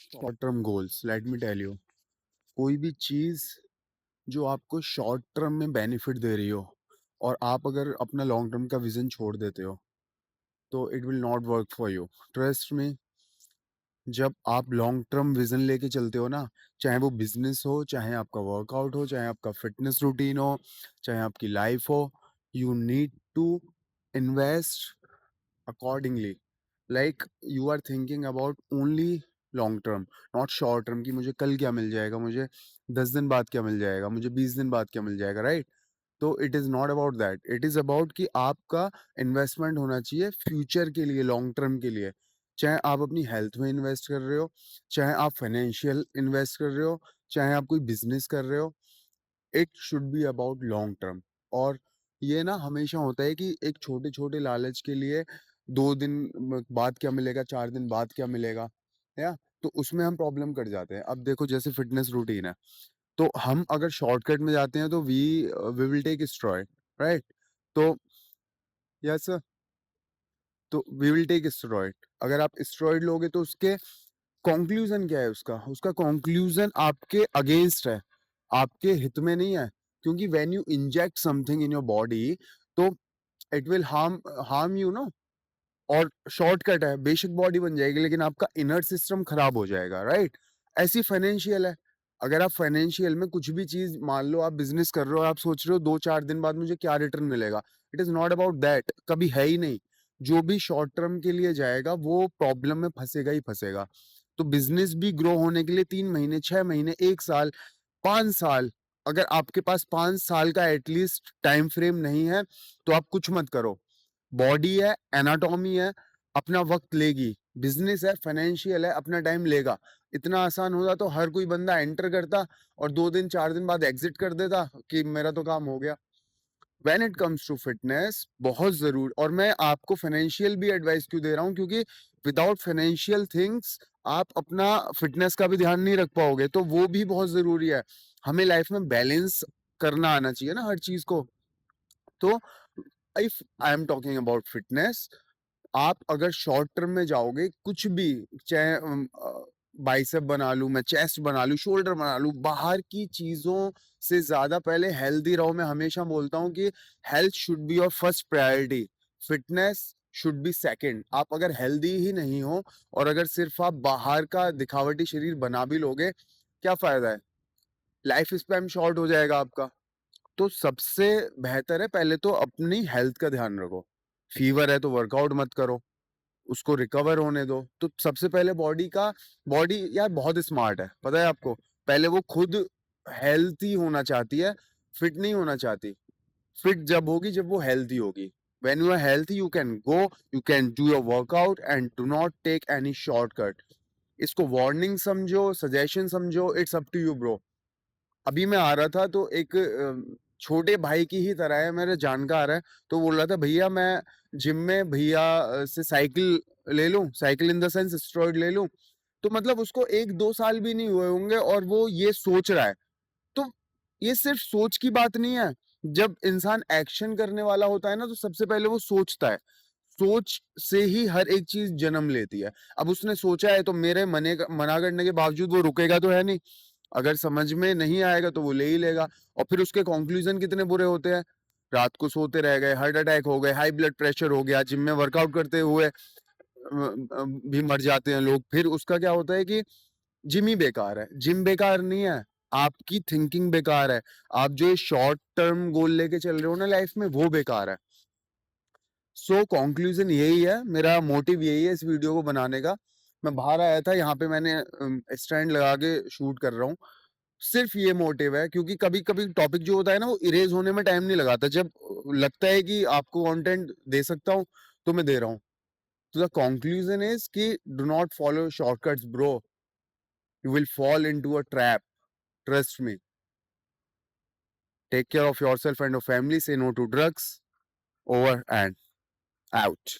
Short term goals, let me tell you, कोई भी चीज जो आपको शॉर्ट टर्म में बेनिफिट दे रही हो और आप अगर अपना लॉन्ग टर्म का विजन छोड़ देते हो तो it will not work for you. Trust में, जब आप लॉन्ग टर्म विजन लेके चलते हो ना, चाहे वो बिजनेस हो, चाहे आपका वर्कआउट हो, चाहे आपका फिटनेस रूटीन हो, चाहे आपकी लाइफ हो, you need to invest accordingly. Like you are thinking about only long term, not short term, कि मुझे कल क्या मिल जाएगा, मुझे 10 दिन बाद क्या मिल जाएगा, मुझे 20 दिन बाद क्या मिल जाएगा, राइट? तो it is not about that, it is about कि आपका इन्वेस्टमेंट होना चाहिए फ्यूचर के लिए, लॉन्ग टर्म के लिए। चाहे आप अपनी हेल्थ में इन्वेस्ट कर रहे हो, चाहे आप फाइनेंशियल इन्वेस्ट कर रहे हो, चाहे आप कोई बिजनेस कर रहे हो, it should be about long term. और ये ना हमेशा होता है कि एक छोटे छोटे लालच के लिए 2 दिन बाद क्या मिलेगा, 4 दिन बाद क्या मिलेगा, या तो उसमें हम प्रॉब्लम कर जाते हैं। अब देखो, जैसे फिटनेस रूटीन है, तो हम अगर शॉर्टकट में जाते हैं तो we will take steroid, right? तो यस, तो वी विल टेक स्टेरॉइड। अगर आप स्टेरॉइड लोगे तो उसके कंक्लूजन क्या है? उसका उसका कंक्लूजन आपके अगेंस्ट है, आपके हित में नहीं है। क्योंकि when you inject something in your body, तो it will harm you know. और शॉर्टकट है, बेसिक बॉडी बन जाएगी लेकिन आपका इनर सिस्टम खराब हो जाएगा, राइट? ऐसी फाइनेंशियल है। अगर आप फाइनेंशियल में कुछ भी चीज, मान लो आप बिजनेस कर रहे हो, आप सोच रहे हो 2-4 दिन बाद मुझे क्या रिटर्न मिलेगा, it is not about that, कभी है ही नहीं। जो भी शॉर्ट टर्म के लिए जाएगा वो प्रॉब्लम में फंसेगा ही फंसेगा। तो बिजनेस भी ग्रो होने के लिए 3 महीने, 6 महीने, 1 साल, 5 साल, अगर आपके पास 5 साल का एटलीस्ट टाइम फ्रेम नहीं है तो आप कुछ मत करो। बॉडी है, एनाटॉमी है, अपना वक्त लेगी। बिजनेस है, फाइनेंशियल है, अपना टाइम लेगा। इतना आसान होता तो हर कोई बंदा एंटर करता और 2 दिन 4 दिन बाद एग्जिट कर देता कि मेरा तो काम हो गया। When it comes to fitness, बहुत जरूर, और मैं आपको फाइनेंशियल भी एडवाइस क्यों दे रहा हूँ, क्योंकि विदाउट फाइनेंशियल थिंग्स आप अपना फिटनेस का भी ध्यान नहीं रख पाओगे, तो वो भी बहुत जरूरी है। हमें लाइफ में बैलेंस करना आना चाहिए ना हर चीज को। तो if I am talking about fitness, आप अगर शॉर्ट टर्म में जाओगे, कुछ भी, चाहे बाइसेप बना लूं मैं, चेस्ट बना लूं, शोल्डर बना लूं, बाहर की चीजों से ज्यादा पहले हेल्दी रहो। मैं हमेशा बोलता हूं कि health should be your first priority, fitness should be second. आप अगर हेल्दी ही नहीं हो और अगर सिर्फ आप बाहर का दिखावटी शरीर बना भी लोगे, क्या फायदा है? लाइफ स्पैन शॉर्ट हो जाएगा आपका। तो सबसे बेहतर है पहले तो अपनी हेल्थ का ध्यान रखो। फीवर है तो वर्कआउट मत करो, उसको रिकवर होने दो। तो सबसे पहले बॉडी यार बहुत स्मार्ट है, पता है आपको? पहले वो खुद हेल्थी होना चाहती है, फिट नहीं होना चाहती। फिट जब होगी जब वो हेल्थी होगी। When you are healthy you can go, you can do your workout and do not take any shortcut. इसको वार्निंग समझो, सजेशन समझो, it's up to you bro. अभी मैं आ रहा था तो एक छोटे भाई की ही तरह है, मेरे जानकार है, तो बोल रहा था भैया मैं जिम में भैया से साइकिल ले लूं, cycle in the sense steroid ले लूं। तो मतलब उसको 1-2 साल भी नहीं हुए होंगे और वो ये सोच रहा है। तो ये सिर्फ सोच की बात नहीं है। जब इंसान एक्शन करने वाला होता है ना, तो सबसे पहले वो सोचता है। सोच से ही हर एक चीज जन्म लेती है। अब उसने सोचा है तो मेरे मना करने के बावजूद वो रुकेगा तो है नहीं। अगर समझ में नहीं आएगा तो वो ले ही लेगा। और फिर उसके कंक्लूजन कितने बुरे होते हैं। रात को सोते रह गए, हार्ट अटैक हो गए, हाई ब्लड प्रेशर हो गया, जिम में वर्कआउट करते हुए भी मर जाते हैं लोग। फिर उसका क्या होता है कि जिम ही बेकार है। जिम बेकार नहीं है, आपकी थिंकिंग बेकार है। आप जो शॉर्ट टर्म गोल लेके चल रहे हो ना लाइफ में, वो बेकार है। सो कंक्लूजन यही है, मेरा मोटिव यही है इस वीडियो को बनाने का। मैं बाहर आया था, यहाँ पे मैंने स्टैंड लगा के शूट कर रहा हूँ। सिर्फ ये मोटिव है, क्योंकि कभी कभी टॉपिक जो होता है ना वो इरेज होने में टाइम नहीं लगाता। जब लगता है कि आपको कंटेंट दे सकता हूँ तो मैं दे रहा हूँ। तो द कंक्लूजन इज कि do not follow shortcuts bro, you will fall into a trap, trust me. Take care of yourself and your family, say no to drugs. Over and out.